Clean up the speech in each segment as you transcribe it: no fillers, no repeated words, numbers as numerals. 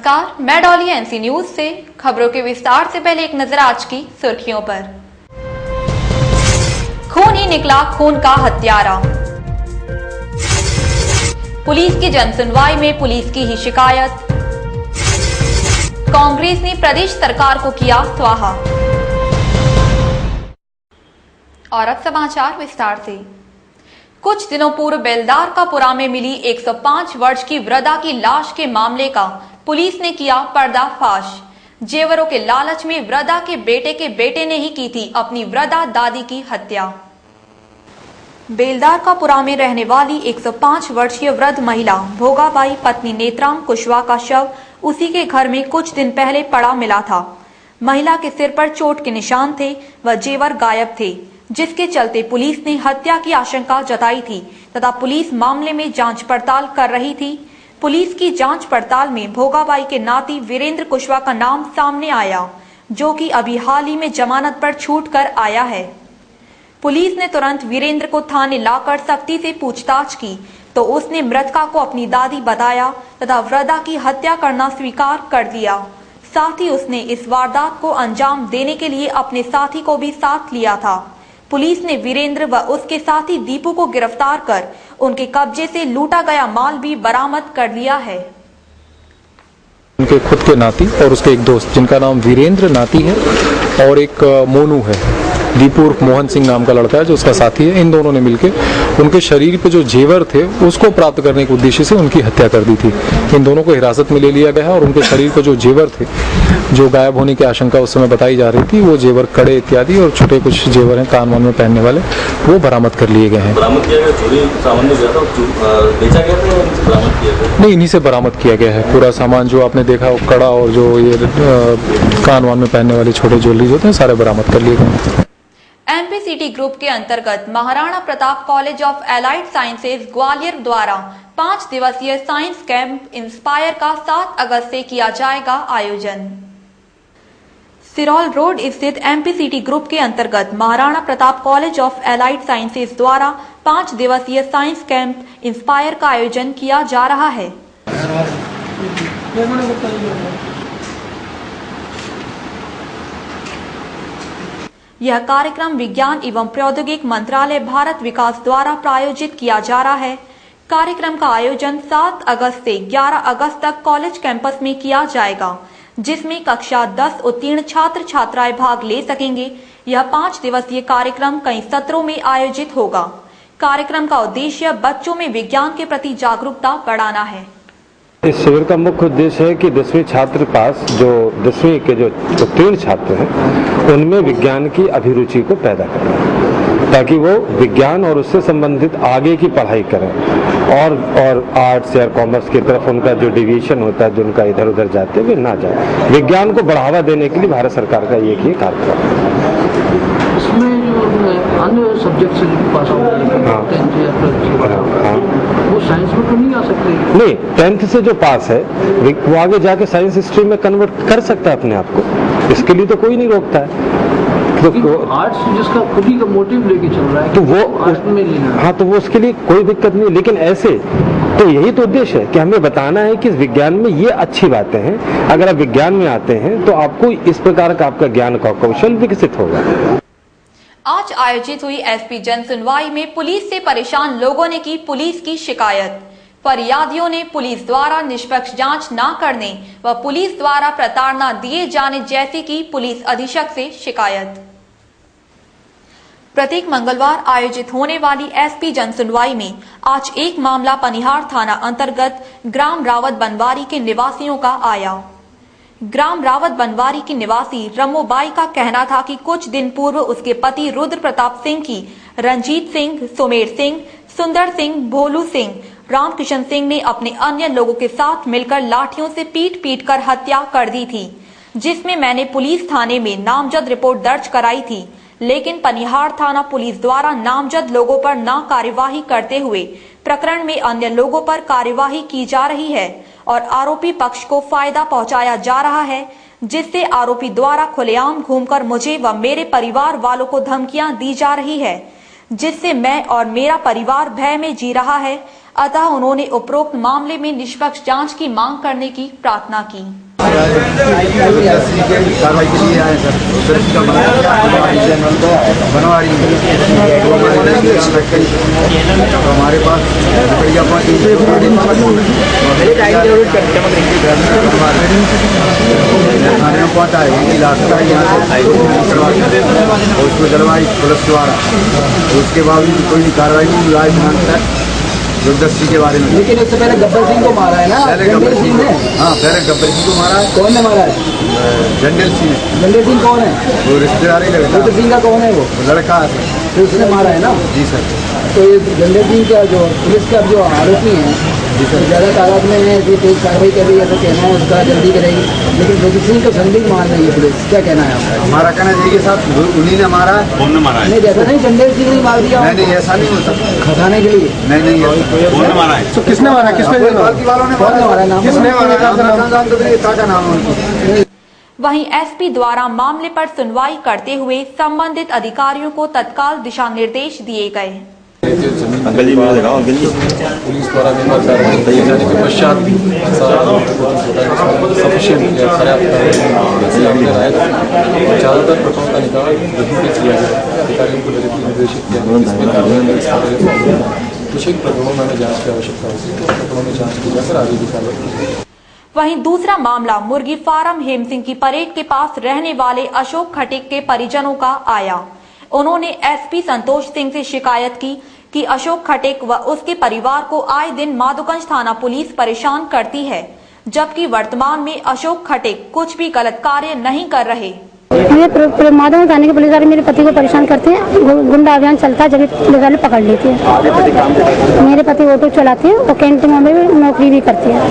नमस्कार, मैं Dolly NC news से खबरों के विस्तार से पहले एक नजर आज की सुर्खियों पर। खून ही निकला खून का हत्यारा। पुलिस की जनसुनवाई में पुलिस की ही शिकायत। कांग्रेस ने प्रदेश सरकार को किया स्वाहा। और अब समाचार विस्तार से। कुछ दिनों पूर्व बेलदार का पुरा में मिली 105 वर्ष की वृद्धा की लाश के मामले का पुलिस ने किया पर्दाफाश। जेवरों के लालच में वृद्धा के बेटे ने ही की थी अपनी वृद्धा दादी की हत्या। बेलदार का पुरा में रहने वाली 105 वर्षीय वृद्ध महिला भोगाबाई पत्नी नेत्रांग कुशवाहा का शव उसी के घर में कुछ दिन पहले पड़ा मिला था। महिला के सिर पर चोट के निशान थे व जेवर गायब थे, जिसके चलते पुलिस ने हत्या की आशंका जताई थी तथा पुलिस मामले में जांच पड़ताल कर रही थी। पुलिस की जांच पड़ताल में भोगाबाई के नाती वीरेंद्र कुशवाहा का नाम सामने आया, जो कि अभी हाल ही में जमानत पर छूट कर आया है। पुलिस ने तुरंत वीरेंद्र को थाने लाकर सख्ती से पूछताछ की तो उसने मृतका को अपनी दादी बताया तथा वृद्धा की हत्या करना स्वीकार कर दिया। साथ ही उसने इस वारदात को अंजाम देने के लिए अपने साथी को भी साथ लिया था। पुलिस ने वीरेंद्र व उसके साथी दीपू को गिरफ्तार कर उनके कब्जे से लूटा गया माल भी बरामद कर लिया है। उनके खुद के नाती और उसके एक दोस्त जिनका नाम वीरेंद्र नाती है और एक मोनू है, दीपू उर्फ मोहन सिंह नाम का लड़का है जो उसका साथी है। इन दोनों ने मिलकर उनके शरीर पे जो जेवर थे उसको प्राप्त करने के उद्देश्य से उनकी हत्या कर दी थी। इन दोनों को हिरासत में ले लिया गया है और उनके शरीर पर जो जेवर थे, जो गायब होने की आशंका उस समय बताई जा रही थी, वो जेवर कड़े इत्यादि और छोटे कुछ जेवर हैं कान वान में पहनने वाले, वो बरामद कर लिए गए हैं। बरामद किया गया चोरी सामान जो था बेचा गया था या बरामद किया गया? नहीं, इन्हीं से बरामद किया गया है। पूरा सामान जो आपने देखा वो कड़ा और जो ये कान वान में पहनने वाले छोटे ज्वेलरी होते हैं सारे बरामद कर लिए गए हैं। एमपीसीटी ग्रुप के अंतर्गत Maharana Pratap college of allied sciences Gwalior द्वारा 5 दिवसीय साइंस कैंप इंस्पायर का 7 अगस्त से किया जाएगा आयोजन। सिरौल रोड स्थित एमपीसीटी ग्रुप के अंतर्गत Maharana Pratap college of allied sciences द्वारा 5 दिवसीय साइंस कैंप इंस्पायर का आयोजन किया जा रहा है। यह कार्यक्रम विज्ञान एवं प्रौद्योगिकी मंत्रालय भारत विकास द्वारा प्रायोजित किया जा रहा है। कार्यक्रम का आयोजन 7 अगस्त से 11 अगस्त तक कॉलेज कैंपस में किया जाएगा, जिसमें कक्षा 10 उत्तीर्ण छात्र छात्राएं भाग ले सकेंगे। यह 5 दिवसीय कार्यक्रम कई सत्रों में आयोजित होगा। कार्यक्रम का उद्देश्य बच्चों में विज्ञान के प्रति जागरूकता बढ़ाना है। इस शिविर का मुख्य उद्देश्य है कि 10वीं छात्र पास जो 10वीं के जो उत्तीर्ण छात्र हैं उनमें विज्ञान की अभिरुचि को पैदा करना, ताकि वो विज्ञान और उससे संबंधित आगे की पढ़ाई करें और आर्ट्स या कॉमर्स की तरफ उनका जो डिविएशन होता है, जो उनका इधर उधर जाते हैं, वे ना जाए। विज्ञान को बढ़ावा देने के लिए भारत सरकार का एक ही कार्यक्रम है। इसमें जो अन्य सब्जेक्ट से पास आउट वो साइंस में तो नहीं आ सकते? नहीं, 10th से जो पास है वो आगे जाके साइंस स्ट्रीम में कन्वर्ट कर सकता है अपने आप को, इसके लिए तो कोई नहीं रोकता है। तो आर्ट्स जिसका खुद ही का मोटिव लेके चल रहा है तो वो में लेना, हाँ, तो वो उसके लिए कोई दिक्कत नहीं। लेकिन ऐसे तो यही तो उद्देश्य है कि हमें बताना है कि विज्ञान में ये अच्छी बातें हैं। अगर आप विज्ञान में आते हैं तो आपको इस प्रकार का आपका ज्ञान का कौशल विकसित होगा। आज आयोजित हुई एसपी जन सुनवाई में पुलिस से परेशान लोगों ने की पुलिस की शिकायत। फरियादियों ने पुलिस द्वारा निष्पक्ष जांच न करने व पुलिस द्वारा प्रताड़ना दिए जाने जैसी की पुलिस अधीक्षक से शिकायत। प्रत्येक मंगलवार आयोजित होने वाली एसपी जन सुनवाई में आज एक मामला पनिहार थाना अंतर्गत ग्राम रावत बनवारी के निवासियों का आया। ग्राम रावत बनवारी की निवासी रमोबाई का कहना था कि कुछ दिन पूर्व उसके पति रुद्र प्रताप सिंह की रंजीत सिंह, सुमेर सिंह, सुंदर सिंह, भोलू सिंह, रामकिशन सिंह ने अपने अन्य लोगों के साथ मिलकर लाठियों से पीट कर हत्या कर दी थी, जिसमें मैंने पुलिस थाने में नामजद रिपोर्ट दर्ज कराई थी। लेकिन पनिहार थाना पुलिस द्वारा नामजद लोगों पर न कार्यवाही करते हुए प्रकरण में अन्य लोगों पर कार्यवाही की जा रही है और आरोपी पक्ष को फायदा पहुंचाया जा रहा है, जिससे आरोपी द्वारा खुलेआम घूमकर मुझे व मेरे परिवार वालों को धमकियां दी जा रही है, जिससे मैं और मेरा परिवार भय में जी रहा है। अतः उन्होंने उपरोक्त मामले में निष्पक्ष जांच की मांग करने की प्रार्थना की। कार्रवाई के लिए आए सर, हमारे पास थाने में पहुँचा है उसको दलवाई पुलिस द्वारा, उसके बावजूद कोई कार्रवाई नहीं लाए मांगता दुर्दस्ती के बारे में। लेकिन उससे पहले गब्बर सिंह को मारा है ना? पहले गब्बर सिंह ने, हाँ पहले गब्बर सिंह को मारा है। कौन ने मारा है? जंडेल सिंह ने। जंडेल सिंह कौन है? वो रिश्तेदार ही लगता है। रुद्र सिंह का कौन है? वो लड़का है, तो उसने मारा है ना? जी सर। तो ये जंडेल सिंह का जो पुलिस का जो आरोपी है ज़्यादा तादाद में है, ये तेज कार्रवाई कर रही है तो कहना है उसका जल्दी करेगी, लेकिन रुद्र सिंह को संदिग्ध मान रही है पुलिस, क्या कहना है आपका? हमारा कहना चाहिए साहब उन्हीं ने मारा है। कौन ने मारा है? नहीं जैसा नहीं जंडेल सिंह ने मार दिया। नहीं ऐसा नहीं होता, खसाने के लिए। नहीं कौन ने मारा है? तो किसने मारा? किसने पार्टी वालों ने मारा? किसने मारा? नाम वहीं एसपी द्वारा मामले पर सुनवाई करते हुए संबंधित अधिकारियों को तत्काल दिशा निर्देश दिए गए। पुलिस द्वारा कार्रवाई किए जाने के पश्चात भी ज़्यादातर प्रकरणों का निकाल रद्द किया गया, अधिकारियों को निर्देशित किया गया कुछ एक प्रकरणों में जांच की आवश्यकता होती है, प्रकरणों में जांच की जाकर आगे की कार्रवाई। वहीं दूसरा मामला मुर्गी फार्म हेमसिंह की परेड के पास रहने वाले अशोक खटीक के परिजनों का आया। उन्होंने एसपी संतोष सिंह से शिकायत की कि अशोक खटीक व उसके परिवार को आए दिन माधोगंज थाना पुलिस परेशान करती है, जबकि वर्तमान में अशोक खटीक कुछ भी गलत कार्य नहीं कर रहे। मेरे माधोगंज थाने के पुलिस वाले मेरे पति को परेशान करते हैं, गुंडा अभियान चलता है जब पुलिस वाले पकड़ लेते हैं। मेरे पति ऑटो चलाते हैं और कैंटीनों में भी नौकरी भी करते हैं।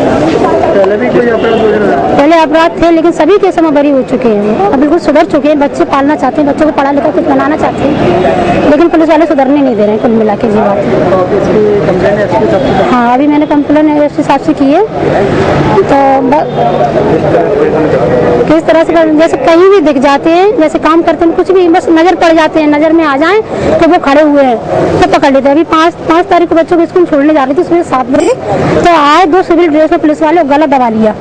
पहले अपराध थे लेकिन सभी केसों में बरी हो चुके हैं, अब बिल्कुल सुधर चुके हैं। बच्चे पालना चाहते हैं, बच्चों को पढ़ा लिखा कुछ बनाना चाहते हैं, लेकिन पुलिस वाले सुधरने नहीं दे रहे हैं। कुल मिला के जी बात है। हाँ अभी मैंने कंप्लेन एसपी साहब से की है, तो किस तरह से जैसे कहीं भी दिख जाते हैं, जैसे काम करते हैं कुछ भी बस नजर पड़ जाते हैं, नजर में आ जाए तो वो खड़े हुए हैं तो पकड़ लेते हैं। अभी 5 तारीख को बच्चों को स्कूल छोड़ने जा रही थी सुबह 7 बजे, तो आए 2 सिविल ड्रेस में पुलिस वाले गला दबा लिया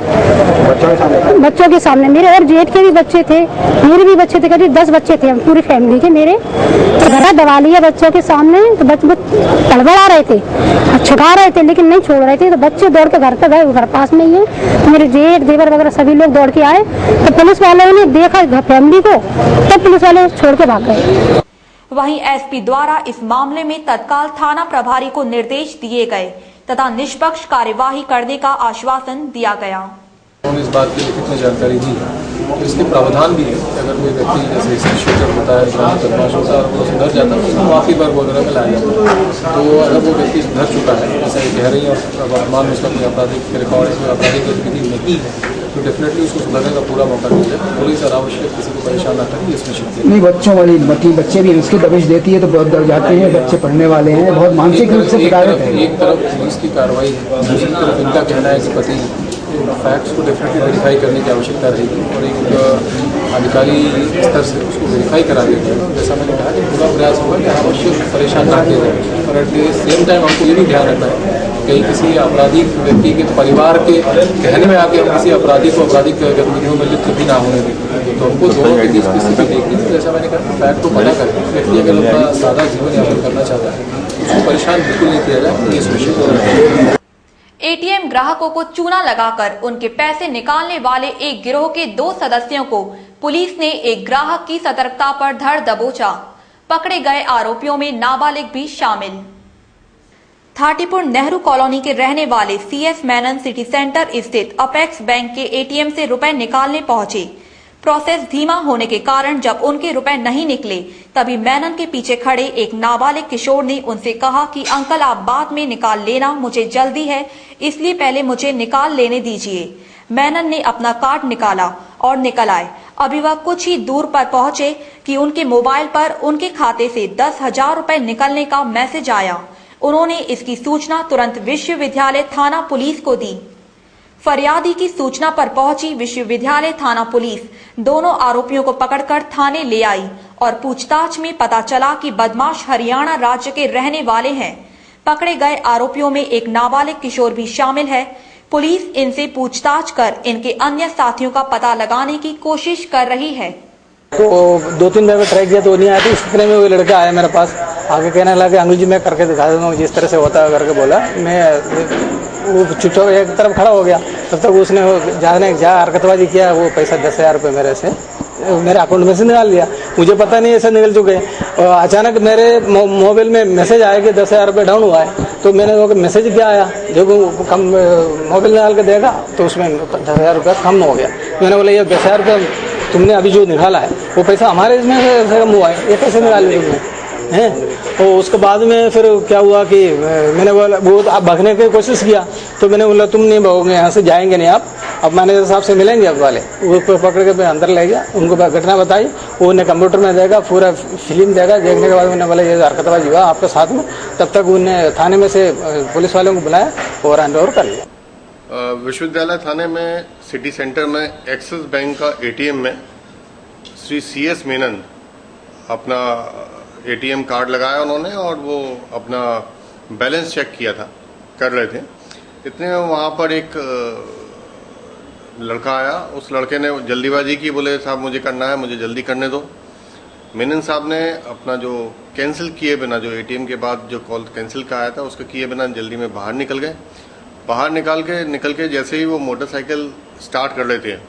बच्चों के सामने। मेरे और जेठ के भी बच्चे थे, मेरे भी बच्चे थे, करीब 10 बच्चे थे पूरी फैमिली के मेरे, तो गला दबा लिया बच्चों के सामने। तो बच्चे तड़बड़ा रहे थे, छुड़ा रहे थे लेकिन नहीं छोड़ रहे थे, तो बच्चे दौड़ के घर तक गए, घर पास में ही है। तो मेरे जेठ देवर वगैरह सभी लोग दौड़ के आए, तो पुलिस वालों ने देखा फैमिली को, तब पुलिस वाले छोड़ के भाग गए। वहीं एसपी द्वारा इस मामले में तत्काल थाना प्रभारी को निर्देश दिए गए तथा निष्पक्ष कार्यवाही करने का आश्वासन दिया गया। उन्होंने इस बात की लिखित में जानकारी दी है, तो इसके प्रावधान भी है कि अगर कोई व्यक्ति जैसे शोषण होता है, बदमाश होता है और वो सुधर जाता है तो माफी वर्ग वगैरह में लाया जाता है। तो अगर वो व्यक्ति सुधर चुका है, जैसे कह रही है, और वर्तमान में उसका कोई आपराधिक रिकॉर्ड, कोई आपराधिक गतिविधि नहीं है, तो डेफिनेटली उसको सुधरने का पूरा मौका मिल जाए। पुलिस अनावश्यक किसी को परेशान ना करें, इसमें शिक्षा नहीं। बच्चों वाली बच्चे भी उसकी दबिश देती है तो बहुत डर जाते हैं, बच्चे पढ़ने वाले हैं, बहुत मानसिक रूप से प्रभावित है। एक तरफ पुलिस की कार्रवाई है, दूसरी तरफ इनका कहना है कि पति फैक्ट्स को डेफिनेटली वेरीफाई करने की आवश्यकता रहेगी और एक अधिकारी स्तर से उसको वेरीफाई करा दिया जाए। जैसा मैंने कहा कि पूरा प्रयास होगा कि अनावश्यक परेशान ना किया जाए, और एट द सेम टाइम हमको ये भी ध्यान रखना है कहीं किसी आपराधिक व्यक्ति के परिवार के कहने में आके हम किसी अपराधी को आपराधिक गतिविधियों में लिप्त भी ना होने दें। तो हमको दोनों के बीच स्थिति देखनी है। जैसा मैंने कहा, फैक्ट को पता करके व्यक्ति अगर अपना सादा जीवन यापन करना चाहता है उसको परेशान बिल्कुल नहीं किया जाए, ये सुनिश्चित होना चाहिए। एटीएम ग्राहकों को चूना लगाकर उनके पैसे निकालने वाले एक गिरोह के 2 सदस्यों को पुलिस ने एक ग्राहक की सतर्कता पर धर दबोचा। पकड़े गए आरोपियों में नाबालिग भी शामिल। थाटीपुर नेहरू कॉलोनी के रहने वाले सीएस मेनन सिटी सेंटर स्थित अपेक्स बैंक के एटीएम से रुपए निकालने पहुंचे। प्रोसेस धीमा होने के कारण जब उनके रुपए नहीं निकले, तभी मेनन के पीछे खड़े एक नाबालिग किशोर ने उनसे कहा कि अंकल आप बाद में निकाल लेना, मुझे जल्दी है इसलिए पहले मुझे निकाल लेने दीजिए। मेनन ने अपना कार्ड निकाला और निकल आए। अभी वह कुछ ही दूर पर पहुंचे कि उनके मोबाइल पर उनके खाते से 10,000 रुपए निकलने का मैसेज आया। उन्होंने इसकी सूचना तुरंत विश्वविद्यालय थाना पुलिस को दी। फरियादी की सूचना पर पहुंची विश्वविद्यालय थाना पुलिस दोनों आरोपियों को पकड़कर थाने ले आई और पूछताछ में पता चला कि बदमाश हरियाणा राज्य के रहने वाले हैं। पकड़े गए आरोपियों में एक नाबालिग किशोर भी शामिल है। पुलिस इनसे पूछताछ कर इनके अन्य साथियों का पता लगाने की कोशिश कर रही है। तो 2-3 बार ट्राई किया तो नहीं आया, तो इस तरह में वो लड़का आया मेरे पास, आगे कहने लगा अंग्रेजी में करके दिखा दूंगा जिस तरह से होता है करके बोला। मैं वो चुपचाप एक तरफ खड़ा हो गया। तब तक उसने जहाँ हरकतबाजी किया वो पैसा 10,000 रुपये मेरे से मेरे अकाउंट में से निकाल लिया। मुझे पता नहीं ऐसे निकल चुके हैं। और अचानक मेरे मोबाइल में मैसेज आया कि 10,000 रुपये डाउन हुआ है। तो मैंने वो मैसेज क्या आया, जो कम मोबाइल निकाल के देखा तो उसमें 10,000 रुपये कम हो गया। मैंने बोला ये 10,000 रुपये तुमने अभी जो निकाला है वो पैसा हमारे इसमें से कम हुआ है, ये कैसे निकाल लिया तुमने हैं? और उसके बाद में फिर क्या हुआ कि मैंने बोला वो आप भागने की कोशिश किया, तो मैंने बोला तुम नहीं भागोगे, यहाँ से जाएंगे नहीं आप, अब मैनेजर साहब से मिलेंगे अब वाले। वो पकड़ के अंदर ले गया, उनको घटना बताई, वो उन्हें कंप्यूटर में देगा, पूरा फिल्म देगा। देखने के बाद उन्हें बोला ये हरकतबाजी हुआ आपके साथ में। तब तक उन्हें थाने में से पुलिस वालों को बुलाया और हैंडओवर कर लिया। विश्वविद्यालय थाने में सिटी सेंटर में एक्सिस बैंक का एटीएम में श्री CS मेनन अपना एटीएम कार्ड लगाया उन्होंने, और वो अपना बैलेंस चेक किया था, कर रहे थे। इतने में वहाँ पर एक लड़का आया। उस लड़के ने जल्दीबाजी की, बोले साहब मुझे करना है, मुझे जल्दी करने दो। मेनन साहब ने अपना जो कैंसिल किए बिना, जो एटीएम के बाद जो कॉल कैंसिल का आया था उसको किए बिना जल्दी में बाहर निकल गए। बाहर निकल के जैसे ही वो मोटरसाइकिल स्टार्ट कर रहे थे,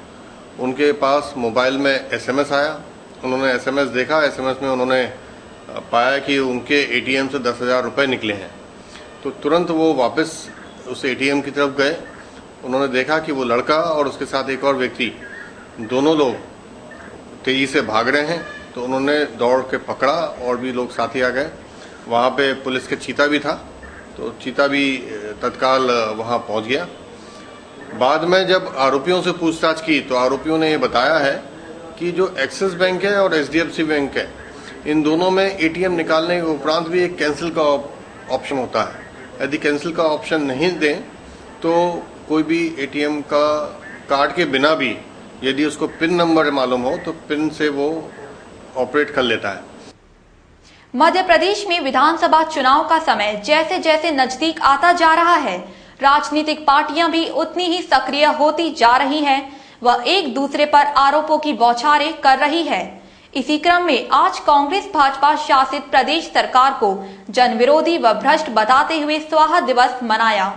उनके पास मोबाइल में SMS आया। उन्होंने SMS देखा, SMS में उन्होंने पाया कि उनके एटीएम से 10,000 रुपये निकले हैं। तो तुरंत वो वापस उस एटीएम की तरफ गए। उन्होंने देखा कि वो लड़का और उसके साथ एक और व्यक्ति, दोनों लोग तेजी से भाग रहे हैं। तो उन्होंने दौड़ के पकड़ा और भी लोग साथी आ गए। वहाँ पे पुलिस के चीता भी था, तो चीता भी तत्काल वहाँ पहुँच गया। बाद में जब आरोपियों से पूछताछ की तो आरोपियों ने ये बताया है कि जो एक्सिस बैंक है और HDFC बैंक है, इन दोनों में एटीएम निकालने के उपरांत भी एक कैंसिल का ऑप्शन होता है। यदि कैंसिल का ऑप्शन नहीं दें तो कोई भी एटीएम का कार्ड के बिना भी यदि उसको पिन नंबर मालूम हो तो पिन से वो ऑपरेट कर लेता है। मध्य प्रदेश में विधानसभा चुनाव का समय जैसे जैसे नजदीक आता जा रहा है, राजनीतिक पार्टियां भी उतनी ही सक्रिय होती जा रही हैं व एक दूसरे पर आरोपों की बौछारें कर रही है। इसी क्रम में आज कांग्रेस भाजपा शासित प्रदेश सरकार को जनविरोधी व भ्रष्ट बताते हुए स्वाहा दिवस मनाया।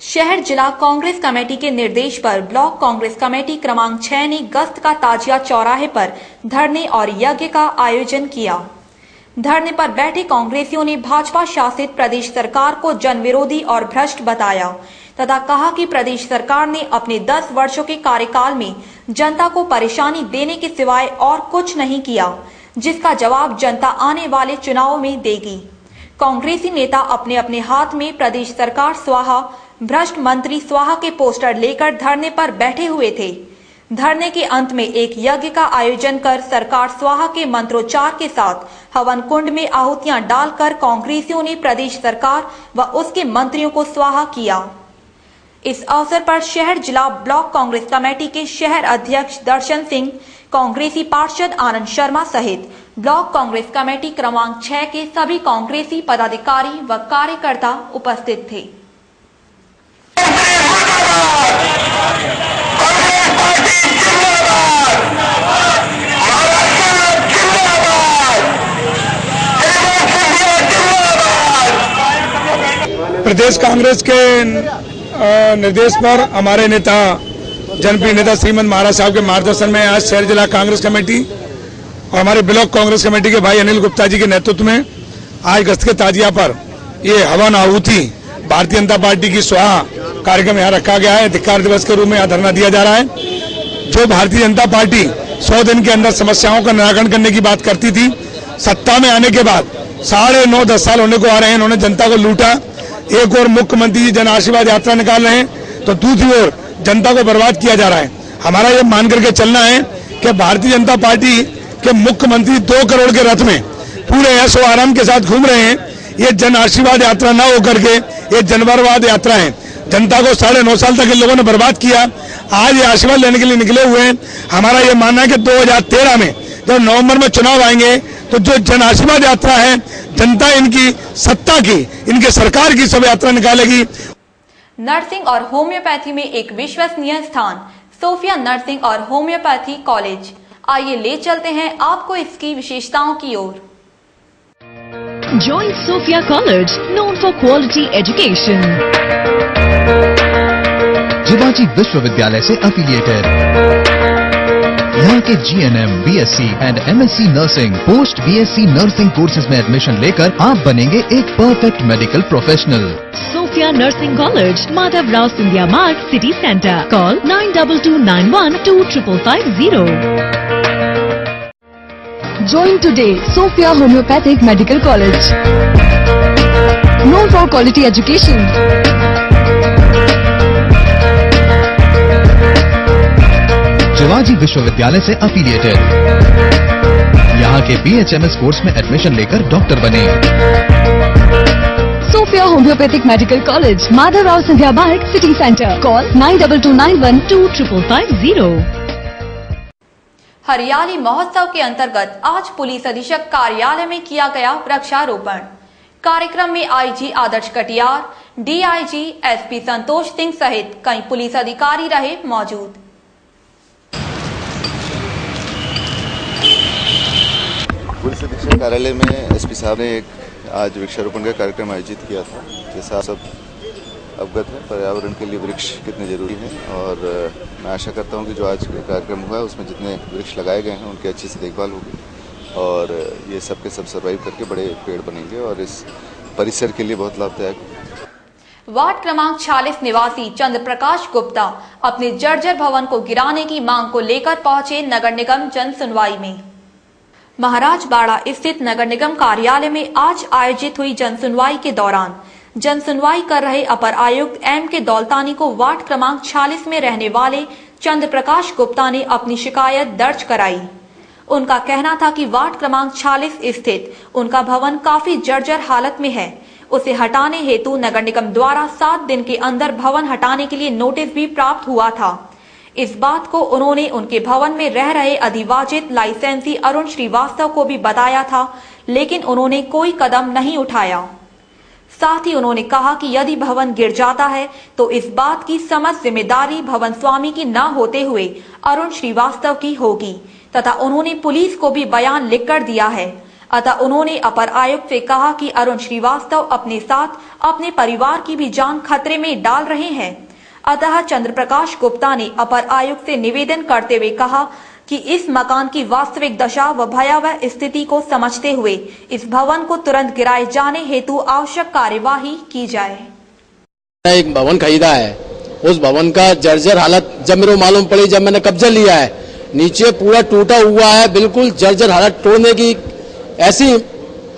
शहर जिला कांग्रेस कमेटी के निर्देश पर ब्लॉक कांग्रेस कमेटी क्रमांक 6 ने गस्त का ताजिया चौराहे पर धरने और यज्ञ का आयोजन किया। धरने पर बैठे कांग्रेसियों ने भाजपा शासित प्रदेश सरकार को जनविरोधी और भ्रष्ट बताया तथा कहा कि प्रदेश सरकार ने अपने 10 वर्षों के कार्यकाल में जनता को परेशानी देने के सिवाय और कुछ नहीं किया, जिसका जवाब जनता आने वाले चुनाव में देगी। कांग्रेसी नेता अपने अपने हाथ में प्रदेश सरकार स्वाहा, भ्रष्ट मंत्री स्वाहा के पोस्टर लेकर धरने पर बैठे हुए थे। धरने के अंत में एक यज्ञ का आयोजन कर सरकार स्वाहा के मंत्रोच्चार के साथ हवन कुंड में आहुतियां डालकर कांग्रेसियों ने प्रदेश सरकार व उसके मंत्रियों को स्वाहा किया। इस अवसर पर शहर जिला ब्लॉक कांग्रेस कमेटी के शहर अध्यक्ष दर्शन सिंह, कांग्रेसी पार्षद आनंद शर्मा सहित ब्लॉक कांग्रेस कमेटी क्रमांक 6 के सभी कांग्रेसी पदाधिकारी व कार्यकर्ता उपस्थित थे। प्रदेश कांग्रेस के निर्देश पर हमारे नेता जनप्रिय नेता श्रीमंत महाराज साहब के मार्गदर्शन में आज शहर जिला कांग्रेस कमेटी और हमारे ब्लॉक कांग्रेस कमेटी के भाई अनिल गुप्ता जी के नेतृत्व में आज गस्त के ताजिया पर ये हवन आहुति भारतीय जनता पार्टी की स्वाहा कार्यक्रम यहाँ रखा गया है। धिक्कार दिवस के रूप में यहाँ धरना दिया जा रहा है। जो भारतीय जनता पार्टी 100 दिन के अंदर समस्याओं का निराकरण करने की बात करती थी, सत्ता में आने के बाद 9.5-10 साल होने को आ रहे हैं, इन्होंने जनता को लूटा। एक और मुख्यमंत्री जी जन आशीर्वाद यात्रा निकाल रहे हैं तो दूसरी ओर जनता को बर्बाद किया जा रहा है। हमारा ये मान करके चलना है कि भारतीय जनता पार्टी के मुख्यमंत्री 2 करोड़ के रथ में पूरे ऐशो आराम के साथ घूम रहे हैं। ये जन आशीर्वाद यात्रा न होकर के ये जनबरवाद यात्रा है। जनता को 9.5 साल तक इन लोगों ने बर्बाद किया। आज ये आशीर्वाद लेने के लिए निकले हुए हैं। हमारा ये मानना है कि 2013 में जब नवंबर में चुनाव आएंगे तो जो जन आशीर्वाद यात्रा है, जनता इनकी सत्ता की, इनके सरकार की सब यात्रा निकालेगी। नर्सिंग और होम्योपैथी में एक विश्वसनीय स्थान, सोफिया नर्सिंग और होम्योपैथी कॉलेज। आइए ले चलते हैं आपको इसकी विशेषताओं की ओर। Join Sophia College, known for quality education. Jiwaji विश्वविद्यालय से एफिलिएटेड। यहाँ के GNM, BSc and MSc nursing, post BSc nursing courses में एडमिशन लेकर आप बनेंगे एक perfect medical professional. Sophia Nursing College, Madhav Rao Scindia Marg, City Center. Call 9229125550. Join today Sophia Homeopathic Medical College, known for quality education. Jiwaji विश्वविद्यालय से affiliated. यहाँ के BHMS course में एडमिशन लेकर डॉक्टर बने। Sophia Homeopathic Medical College, Madhav Rao Scindia Marg, City Center. Call 9229125550. हरियाली महोत्सव के अंतर्गत आज पुलिस अधीक्षक कार्यालय में किया गया वृक्षारोपण। कार्यक्रम में IG आदर्श कटियार, DIG SP संतोष सिंह सहित कई पुलिस अधिकारी रहे मौजूद। पुलिस अधीक्षक कार्यालय में SP साहब ने एक आज वृक्षारोपण का कार्यक्रम आयोजित किया था। जैसा आप सब अवगत है, पर्यावरण के लिए वृक्ष कितने जरूरी हैं और मैं आशा करता हूं कि जो आज कार्यक्रम हुआ है उसमें जितने वृक्ष लगाए गए हैं उनकी अच्छी से देखभाल होगी और ये सब के सब सर्वाइव करके बड़े पेड़ बनेंगे और इस परिसर के लिए बहुत लाभदायक होगा। वार्ड क्रमांक 46 निवासी चंद्र प्रकाश गुप्ता अपने जर्जर भवन को गिराने की मांग को लेकर पहुंचे नगर निगम जन सुनवाई में। महाराजबाड़ा स्थित नगर निगम कार्यालय में आज आयोजित हुई जन सुनवाई के दौरान जन सुनवाई कर रहे अपर आयुक्त M.K. दौलतानी को वार्ड क्रमांक 46 में रहने वाले चंद्र प्रकाश गुप्ता ने अपनी शिकायत दर्ज कराई। उनका कहना था कि वार्ड क्रमांक 46 स्थित उनका भवन काफी जर्जर हालत में है। उसे हटाने हेतु नगर निगम द्वारा 7 दिन के अंदर भवन हटाने के लिए नोटिस भी प्राप्त हुआ था। इस बात को उन्होंने उनके भवन में रह रहे अधिवाचित लाइसेंसी अरुण श्रीवास्तव को भी बताया था, लेकिन उन्होंने कोई कदम नहीं उठाया। साथ ही उन्होंने कहा कि यदि भवन गिर जाता है तो इस बात की समस्त जिम्मेदारी भवन स्वामी की न होते हुए अरुण श्रीवास्तव की होगी तथा उन्होंने पुलिस को भी बयान लिखकर दिया है। अतः उन्होंने अपर आयुक्त से कहा कि अरुण श्रीवास्तव अपने साथ अपने परिवार की भी जान खतरे में डाल रहे हैं। अतः चंद्र प्रकाश गुप्ता ने अपर आयुक्त से निवेदन करते हुए कहा कि इस मकान की वास्तविक दशा व भयावह स्थिति को समझते हुए इस भवन को तुरंत गिराए जाने हेतु आवश्यक कार्यवाही की जाए। एक भवन खरीदा है, उस भवन का जर्जर हालत जब मेरे को मालूम पड़ी, जब मैंने कब्जा लिया है, नीचे पूरा टूटा हुआ है, बिल्कुल जर्जर हालत, तोड़ने की ऐसी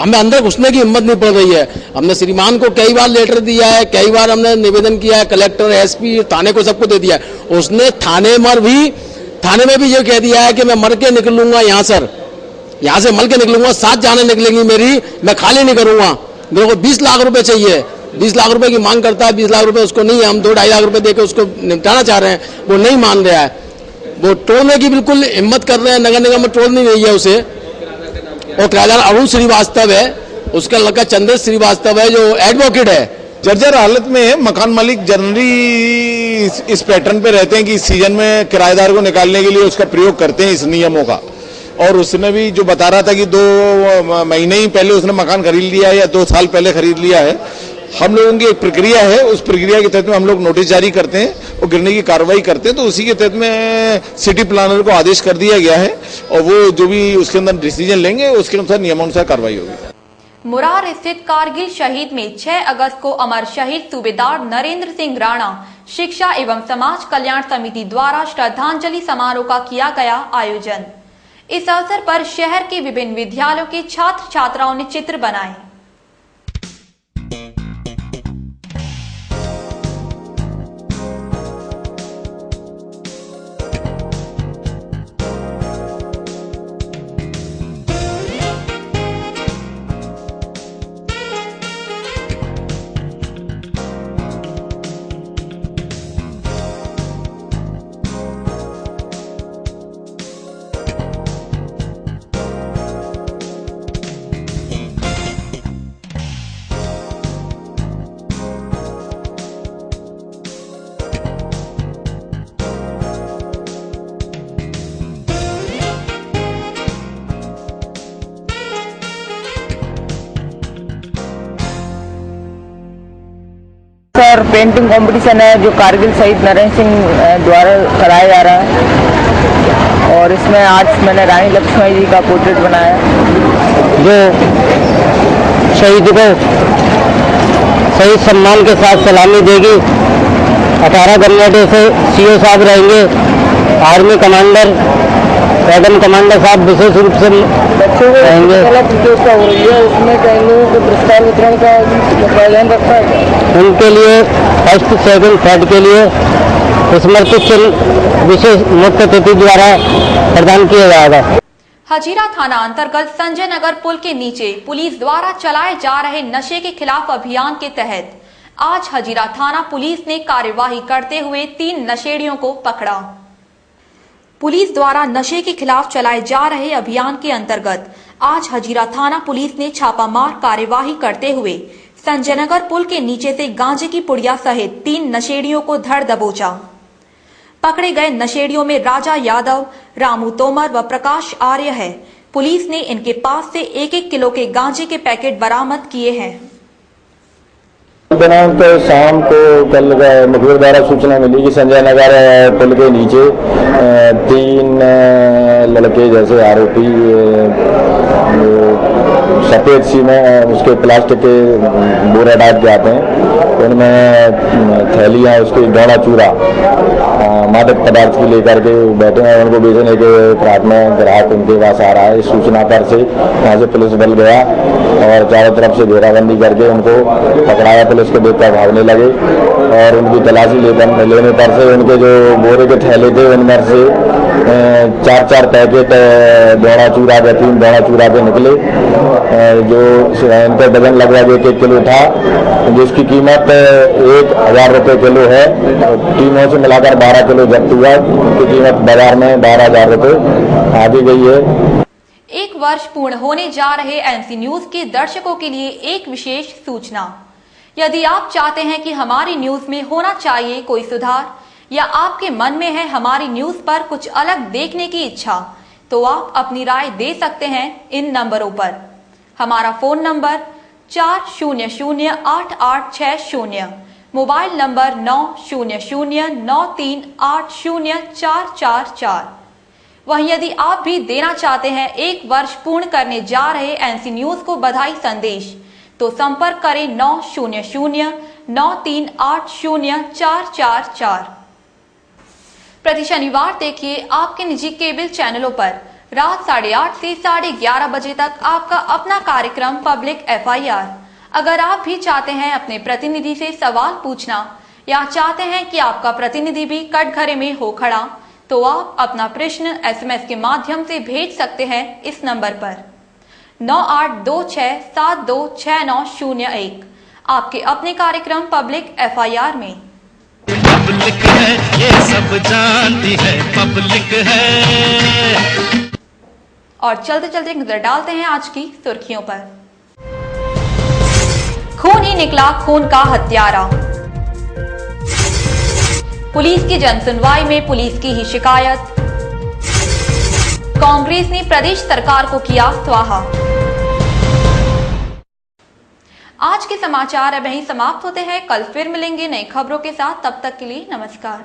हमें अंदर घुसने की हिम्मत नहीं पड़ रही है। हमने श्रीमान को कई बार लेटर दिया है, कई बार हमने निवेदन किया है, कलेक्टर SP थाने को सबको दे दिया है। उसने थाने में भी ये कह दिया है कि मैं मर के निकलूंगा यहाँ से मर के निकलूंगा, 7 जाने निकलेंगी मेरी, मैं खाली नहीं करूंगा। मेरे को 20 लाख रुपए चाहिए, 20 लाख रुपए की मांग करता है, 20 लाख रुपए उसको नहीं है, हम 2-2.5 लाख रुपए देकर उसको निपटाना चाह रहे हैं, वो नहीं मान रहा है। वो तोड़ने की बिल्कुल हिम्मत कर रहे हैं, नगर निगम में तोड़ नहीं रही है उसे। और किराएदार अरुण श्रीवास्तव है, उसका लड़का चंद्र श्रीवास्तव है जो एडवोकेट है। जर्जर हालत में है। मकान मालिक जनरली इस पैटर्न पे रहते हैं कि सीजन में किराएदार को निकालने के लिए उसका प्रयोग करते हैं इस नियमों का। और उसने भी जो बता रहा था कि 2 महीने ही पहले उसने मकान खरीद लिया है या 2 साल पहले खरीद लिया है। हम लोगों की एक प्रक्रिया है, उस प्रक्रिया के तहत में हम लोग नोटिस जारी करते हैं और गिरने की कार्रवाई करते हैं। तो उसी के तहत में सिटी प्लानर को आदेश कर दिया गया है और वो जो भी उसके अंदर डिसीजन लेंगे उसके अनुसार नियमानुसार कार्रवाई होगी। मुरार स्थित कारगिल शहीद में 6 अगस्त को अमर शहीद सूबेदार नरेंद्र सिंह राणा शिक्षा एवं समाज कल्याण समिति द्वारा श्रद्धांजलि समारोह का किया गया आयोजन। इस अवसर पर शहर के विभिन्न विद्यालयों के छात्र छात्राओं ने चित्र बनाए। सर पेंटिंग कंपटीशन है जो कारगिल शहीद नरेंद्र सिंह द्वारा कराया जा रहा है और इसमें आज मैंने रानी लक्ष्मी जी का पोर्ट्रेट बनाया जो शहीद को सही सम्मान के साथ सलामी देगी। 18 घंटे से सीओ साहब रहेंगे, आर्मी कमांडर एडम कमांडर साहब विशेष रूप से रहेंगे। प्रतियोगिता हो रही है, उसमें कई लोगों को पुरस्कार वितरण का प्रावधान रखा है। उनके लिए फर्स्ट सेकंड थर्ड के लिए स्मृति चिन्ह विशेष मुख्य अतिथि द्वारा प्रदान किया जाएगा। हजीरा थाना अंतर्गत संजय नगर पुल के नीचे पुलिस द्वारा चलाए जा रहे नशे के खिलाफ अभियान के तहत आज हजीरा थाना पुलिस ने कार्यवाही करते हुए 3 नशेड़ियों को पकड़ा। पुलिस द्वारा नशे के खिलाफ चलाए जा रहे अभियान के अंतर्गत आज हजीरा थाना पुलिस ने छापामार कार्यवाही करते हुए संजय नगर पुल के नीचे से गांजे की पुड़िया सहित 3 नशेड़ियों को धर दबोचा। पकड़े गए नशेड़ियों में राजा यादव, रामू तोमर व प्रकाश आर्य है। पुलिस ने इनके पास से 1-1 किलो के गांजे के पैकेट बरामद किए हैं। दिनांक शाम को कल मुखबिर द्वारा सूचना मिली कि संजय नगर पुल के नीचे 3 लड़के जैसे आरोपी सफेद सी में उसके प्लास्टिक के बोरा टाइप के आते हैं, उनमें थैलियां उसके डोड़ा चूरा मादक पदार्थ की लेकर के बैठे हैं। उनको बेचने के प्रात में ग्राहक उनके पास आ रहा है। इस सूचना पर से वहाँ से पुलिस बल गया और चारों तरफ से घेराबंदी करके उनको पकड़ाया। पुलिस को देखकर भागने लगे और उनकी तलाशी लेने पर से उनके जो बोरे के थैले थे उनमें से 4-4 पैकेट डोड़ा चूरा के 3 डोड़ा चूरा के निकले, जो इनका वजन लगभग 1-1 किलो था, जिसकी कीमत 1000 रुपये किलो है। तीनों से मिलाकर 12 किलो जब्त हुआ, की कीमत बाजार में 12,000 रुपये आ दी गई है। 1 वर्ष पूर्ण होने जा रहे एनसी न्यूज के दर्शकों के लिए एक विशेष सूचना। यदि आप चाहते हैं कि हमारी न्यूज में होना चाहिए कोई सुधार या आपके मन में है हमारी न्यूज पर कुछ अलग देखने की इच्छा, तो आप अपनी राय दे सकते हैं इन नंबरों पर। हमारा फोन नंबर 400860, मोबाइल नंबर 9009380444। वहीं यदि आप भी देना चाहते हैं 1 वर्ष पूर्ण करने जा रहे एनसी न्यूज को बधाई संदेश, तो संपर्क करें 9009380444। प्रति शनिवार देखिए आपके निजी केबल चैनलों पर रात 8:30 से 11:30 बजे तक आपका अपना कार्यक्रम पब्लिक FIR। अगर आप भी चाहते हैं अपने प्रतिनिधि से सवाल पूछना या चाहते हैं कि आपका प्रतिनिधि भी कटघरे में हो खड़ा, तो आप अपना प्रश्न SMS के माध्यम से भेज सकते हैं इस नंबर पर 9826726901 आपके अपने कार्यक्रम पब्लिक FIR में। पब्लिक है ये सब जानती है, पब्लिक है। और चलते चलते नजर डालते हैं आज की सुर्खियों पर। खून ही निकला खून का हत्यारा। पुलिस की जनसुनवाई में पुलिस की ही शिकायत। कांग्रेस ने प्रदेश सरकार को किया स्वाहा। आज के समाचार अब यहीं समाप्त होते हैं। कल फिर मिलेंगे नई खबरों के साथ। तब तक के लिए नमस्कार।